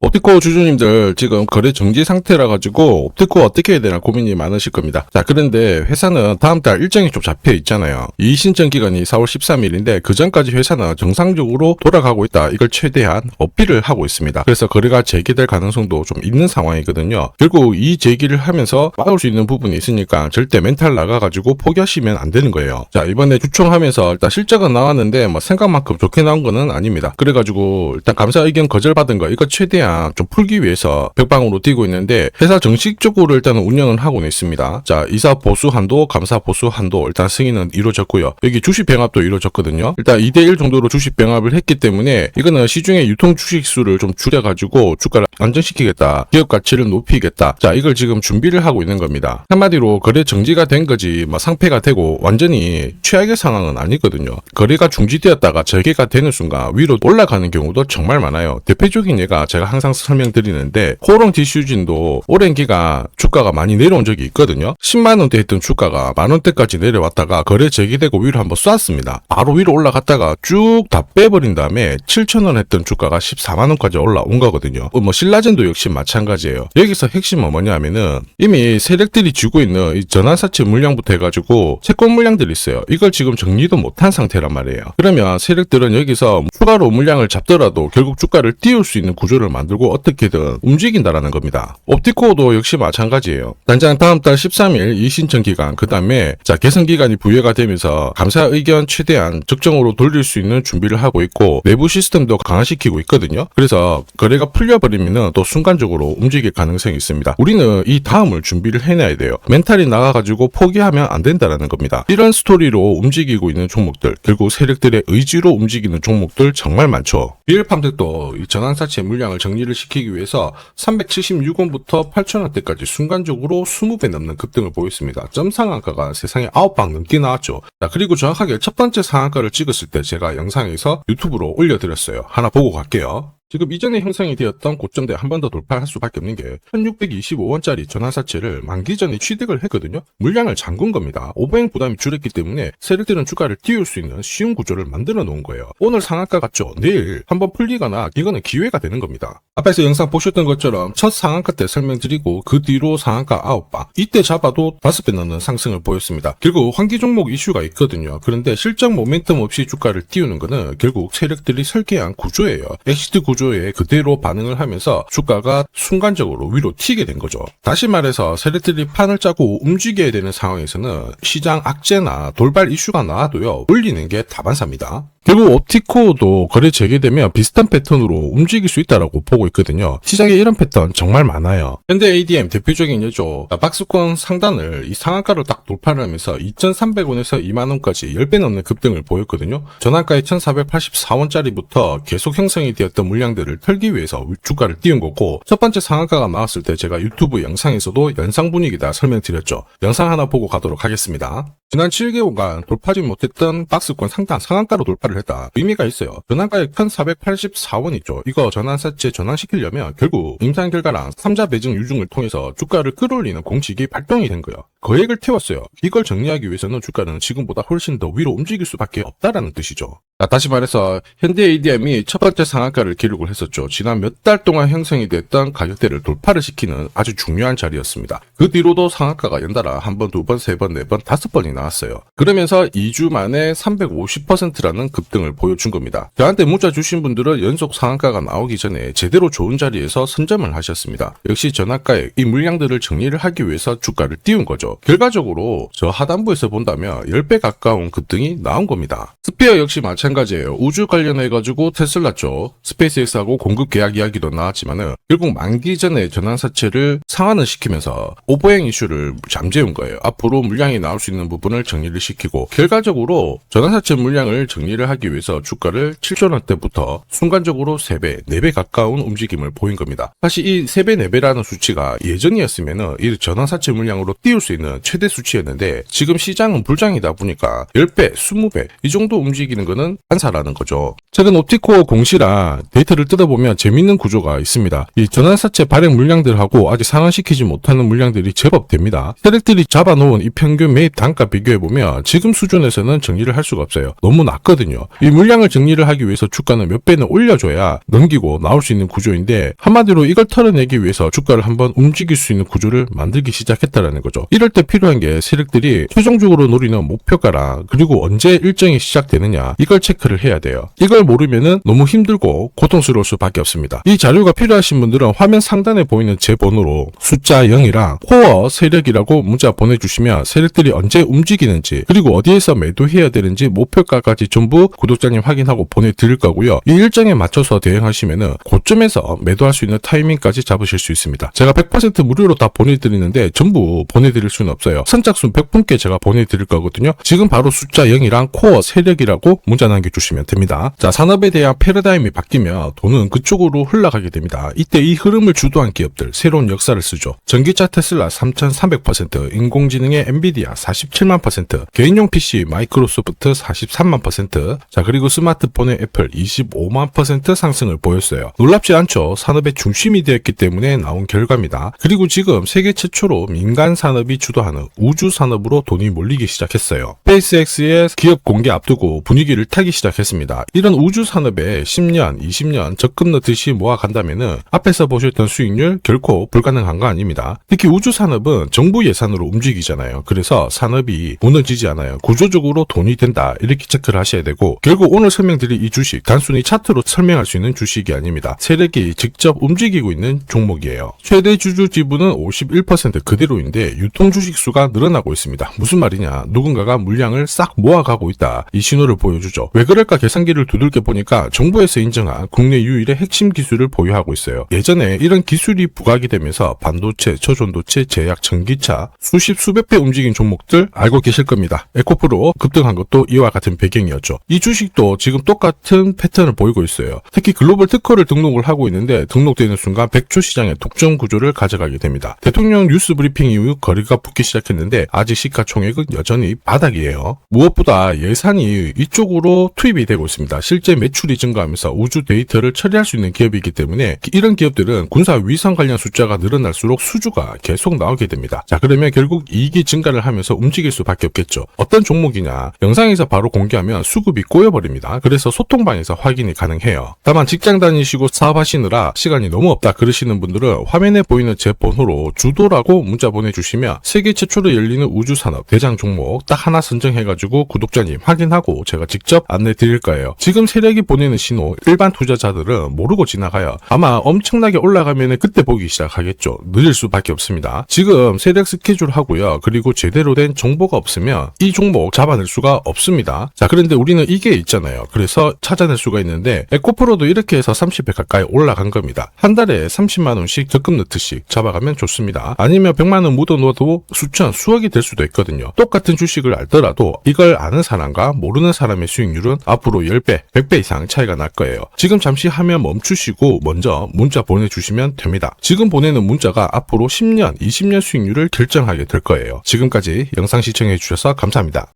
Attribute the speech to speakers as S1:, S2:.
S1: 옵티코 주주님들 지금 거래 정지 상태라 가지고 옵티코 어떻게 해야 되나 고민이 많으실 겁니다. 자, 그런데 회사는 다음 달 일정이 좀 잡혀 있잖아요. 이 신청 기간이 4월 13일인데 그 전까지 회사는 정상적으로 돌아가고 있다. 이걸 최대한 어필을 하고 있습니다. 그래서 거래가 재개될 가능성도 좀 있는 상황이거든요. 결국 이 제기를 하면서 막을 수 있는 부분이 있으니까 절대 멘탈 나가가지고 포기하시면 안 되는 거예요. 자, 이번에 주총하면서 일단 실적은 나왔는데 뭐 생각만큼 좋게 나온 거는 아닙니다. 그래가지고 일단 감사 의견 거절받은 거 이거 최대한 좀 풀기 위해서 벽방으로 뛰고 있는데 회사 정식적으로 일단은 운영은 하고는 있습니다. 자, 이사 보수 한도, 감사 보수 한도 일단 승인은 이루어졌고요. 여기 주식 병합도 이루어졌거든요. 일단 2대1 정도로 주식 병합을 했기 때문에 이거는 시중에 유통 주식 수를 좀 줄여가지고 주가를 안정시키겠다. 기업 가치를 높이겠다. 자, 이걸 지금 준비를 하고 있는 겁니다. 한마디로 거래 정지가 된 거지 뭐 상폐가 되고 완전히 최악의 상황은 아니거든요. 거래가 중지되었다가 재개가 되는 순간 위로 올라가는 경우도 정말 많아요. 대표적인 예가 제가 항상 설명드리는데 코오롱 디슈진도 오랜 기간 주가가 많이 내려온 적이 있거든요. 10만원대 했던 주가가 만원대까지 내려왔다가 거래 재개되고 위로 한번 쐈습니다. 바로 위로 올라갔다가 쭉 다 빼버린 다음에 7천원 했던 주가가 14만원까지 올라온 거거든요. 뭐 신라젠도 역시 마찬가지예요. 여기서 핵심은 뭐냐면은 이미 세력들이 쥐고 있는 이 전환사채 물량부터 해가지고 채권 물량들이 있어요. 이걸 지금 정리도 못한 상태란 말이에요. 그러면 세력들은 여기서 추가로 물량을 잡더라도 결국 주가를 띄울 수 있는 구조를 만들고 어떻게든 움직인다라는 겁니다. 옵티코도 역시 마찬가지예요. 당장 다음 달 13일 이 신청 기간, 그 다음에 자 개선 기간이 부여가 되면서 감사 의견 최대한 적정으로 돌릴 수 있는 준비를 하고 있고 내부 시스템도 강화시키고 있거든요. 그래서 거래가 풀려버리면은 또 순간적으로 움직일 가능성이 있습니다. 우리는 이 다음을 준비를 해놔야 돼요. 멘탈이 나가가지고 포기하면 안 된다라는 겁니다. 이런 스토리로 움직이고 있는 종목들, 결국 세력들의 의지로 움직이는 종목들 정말 많죠. 비엘팜들도 이 전환사채 물량을 정리를 시키기 위해서 376원부터 8,000원대까지 순간적으로 20배 넘는 급등을 보였습니다. 점 상한가가 세상에 9방 넘게 나왔죠. 자, 그리고 정확하게 첫 번째 상한가를 찍었을 때 제가 영상에서 유튜브로 올려드렸어요. 하나 보고 갈게요. 지금 이전에 형성이 되었던 고점대 한 번 더 돌파할 수밖에 없는 게 1625원짜리 전환사채를 만기 전에 취득을 했거든요. 물량을 잠근 겁니다. 오버행 부담이 줄었기 때문에 세력들은 주가를 띄울 수 있는 쉬운 구조를 만들어 놓은 거예요. 오늘 상한가 같죠? 내일 한번 풀리거나 이거는 기회가 되는 겁니다. 앞에서 영상 보셨던 것처럼 첫 상한가 때 설명드리고 그 뒤로 상한가 9방, 이때 잡아도 5배 넘는 상승을 보였습니다. 결국 환기 종목 이슈가 있거든요. 그런데 실적 모멘텀 없이 주가를 띄우는 거는 결국 세력들이 설계한 구조예요. 엑시트 구조에 그대로 반응을 하면서 주가가 순간적으로 위로 튀게 된 거죠. 다시 말해서 세력들이 판을 짜고 움직여야 되는 상황에서는 시장 악재나 돌발 이슈가 나와도요, 올리는 게 다반사입니다. 결국 옵티코도 거래 재개되면 비슷한 패턴으로 움직일 수 있다고 보고 있거든요. 시장에 이런 패턴 정말 많아요. 현대 ADM 대표적인 예죠. 박스권 상단을 이 상한가를 딱 돌파를 하면서 2,300원에서 2만원까지 10배 넘는 급등을 보였거든요. 전환가의 1,484원짜리부터 계속 형성이 되었던 물량들을 털기 위해서 주가를 띄운 거고, 첫 번째 상한가가 나왔을 때 제가 유튜브 영상에서도 연상 분위기다 설명드렸죠. 영상 하나 보고 가도록 하겠습니다. 지난 7개월간 돌파하지 못했던 박스권 상단 상한가로 돌파를 했다. 의미가 있어요. 전환가액 1,484원 있죠. 이거 전환사채 전환시키려면 결국 임상 결과랑 3자 배정 유증을 통해서 주가를 끌어올리는 공식이 발동이 된 거예요. 거액을 태웠어요. 이걸 정리하기 위해서는 주가는 지금보다 훨씬 더 위로 움직일 수밖에 없다라는 뜻이죠. 자, 다시 말해서 현대 ADM이 첫 번째 상한가를 기록을 했었죠. 지난 몇 달 동안 형성이 됐던 가격대를 돌파를 시키는 아주 중요한 자리였습니다. 그 뒤로도 상한가가 연달아 한 번, 두 번, 세 번, 네 번, 5번이 나왔어요. 그러면서 2주 만에 350%라는 급등을 보여준 겁니다. 저한테 문자 주신 분들은 연속 상한가가 나오기 전에 제대로 좋은 자리에서 선점을 하셨습니다. 역시 전환가에 이 물량들을 정리를 하기 위해서 주가를 띄운 거죠. 결과적으로 저 하단부에서 본다면 10배 가까운 급등이 나온 겁니다. 스피어 역시 마찬가지예요. 우주 관련해가지고 테슬라 쪽 스페이스X하고 공급 계약 이야기도 나왔지만은 결국 만기 전에 전환사채를 상환을 시키면서 오버행 이슈를 잠재운 거예요. 앞으로 물량이 나올 수 있는 부분을 정리를 시키고, 결과적으로 전환사채 물량을 정리를 하기 위해서 주가를 7,000원대부터 순간적으로 3배, 4배 가까운 움직임을 보인 겁니다. 사실 이 3배, 4배라는 수치가 예전이었으면은 이 전환사채 물량으로 띄울 수 있는 있는 최대 수치였는데 지금 시장은 불장이다 보니까 10배, 20배 이 정도 움직이는 거는 반사라는 거죠. 최근 옵티코어 공시랑 데이터를 뜯어보면 재밌는 구조가 있습니다. 이 전환사채 발행 물량들하고 아직 상환시키지 못하는 물량들이 제법 됩니다. 세력들이 잡아놓은 이 평균 매입 단가 비교해보면 지금 수준에서는 정리를 할 수가 없어요. 너무 낮거든요. 이 물량을 정리를 하기 위해서 주가는 몇 배는 올려줘야 넘기고 나올 수 있는 구조인데 한마디로 이걸 털어내기 위해서 주가를 한번 움직일 수 있는 구조를 만들기 시작했다라는 거죠. 이럴 때 필요한 게 세력들이 최종적으로 노리는 목표가랑 그리고 언제 일정이 시작되느냐 이걸 체크를 해야 돼요. 이걸 모르면은 너무 힘들고 고통스러울 수밖에 없습니다. 이 자료가 필요하신 분들은 화면 상단에 보이는 제 번호로 숫자 0이랑 코어 세력이라고 문자 보내주시면 세력들이 언제 움직이는지 그리고 어디에서 매도해야 되는지 목표가까지 전부 구독자님 확인하고 보내드릴 거고요. 이 일정에 맞춰서 대응하시면은 고점에서 매도할 수 있는 타이밍까지 잡으실 수 있습니다. 제가 100% 무료로 다 보내드리는데 전부 보내드릴 수는 없어요. 선착순 100분께 제가 보내드릴 거거든요. 지금 바로 숫자 0이랑 코어 세력이라고 문자 남겨주시면 됩니다. 자, 산업에 대한 패러다임이 바뀌면 돈은 그쪽으로 흘러가게 됩니다. 이때 이 흐름을 주도한 기업들 새로운 역사를 쓰죠. 전기차 테슬라 3,300%, 인공지능의 엔비디아 47만%, 개인용 PC 마이크로소프트 43만%, 자 그리고 스마트폰의 애플 25만% 상승을 보였어요. 놀랍지 않죠? 산업의 중심이 되었기 때문에 나온 결과입니다. 그리고 지금 세계 최초로 민간 산업이 주도하는 우주 산업으로 돈이 몰리기 시작했어요. 스페이스X의 기업 공개 앞두고 분위기를 타기 시작했습니다. 이런 우주 산업에 10년, 20년 적금 넣듯이 모아간다면은 앞에서 보셨던 수익률 결코 불가능한 거 아닙니다. 특히 우주 산업은 정부 예산으로 움직이잖아요. 그래서 산업이 무너지지 않아요. 구조적으로 돈이 된다 이렇게 체크를 하셔야 되고 결국 오늘 설명드릴 이 주식 단순히 차트로 설명할 수 있는 주식이 아닙니다. 세력이 직접 움직이고 있는 종목이에요. 최대 주주 지분은 51% 그대로인데 유통 주식 수가 늘어나고 있습니다. 무슨 말이냐? 누군가가 물량을 싹 모아가고 있다. 이 신호를 보여주죠. 왜 그럴까 계산기를 두들겨 보니까 정부에서 인정한 국내 유일의 핵심 기술을 보유하고 있어요. 예전에 이런 기술이 부각이 되면서 반도체, 저전도체, 제약, 전기차 수십 수백 배 움직인 종목들 알고 계실 겁니다. 에코프로 급등한 것도 이와 같은 배경이었죠. 이 주식도 지금 똑같은 패턴을 보이고 있어요. 특히 글로벌 특허를 등록을 하고 있는데 등록되는 순간 백조 시장의 독점 구조를 가져가게 됩니다. 대통령 뉴스 브리핑 이후 거리가 붙기 시작했는데 아직 시가총액은 여전히 바닥이에요. 무엇보다 예산이 이쪽으로 투입이 되고 있습니다. 실제 매출이 증가하면서 우주 데이터를 처리할 수 있는 기업이기 때문에 이런 기업들은 군사 위성 관련 숫자가 늘어날수록 수주가 계속 나오게 됩니다. 자, 그러면 결국 이익이 증가를 하면서 움직일 수밖에 없겠죠. 어떤 종목이냐? 영상에서 바로 공개하면 수급이 꼬여버립니다. 그래서 소통방에서 확인이 가능해요. 다만 직장 다니시고 사업하시느라 시간이 너무 없다 그러시는 분들은 화면에 보이는 제 번호로 주도라고 문자 보내주시면 세계 최초로 열리는 우주산업 대장 종목 딱 하나 선정해가지고 구독자님 확인하고 제가 직접 안내 드릴 거예요. 지금 세력이 보내는 신호 일반 투자자들은 모르고 지나가요. 아마 엄청나게 올라가면 그때 보기 시작하겠죠. 늦을 수밖에 없습니다. 지금 세력 스케줄 하고요. 그리고 제대로 된 정보가 없으면 이 종목 잡아낼 수가 없습니다. 자, 그런데 우리는 이게 있잖아요. 그래서 찾아낼 수가 있는데 에코프로도 이렇게 해서 30배 가까이 올라간 겁니다. 한 달에 30만 원씩 적금 넣듯이 잡아가면 좋습니다. 아니면 100만 원 묻어놓아도 수천, 수억이 될 수도 있거든요. 똑같은 주식을 알더라도 이걸 아는 사람과 모르는 사람의 수익률은 앞으로 10배, 100배 이상 차이가 날 거예요. 지금 잠시 화면 멈추시고 먼저 문자 보내주시면 됩니다. 지금 보내는 문자가 앞으로 10년, 20년 수익률을 결정하게 될 거예요. 지금까지 영상 시청해주셔서 감사합니다.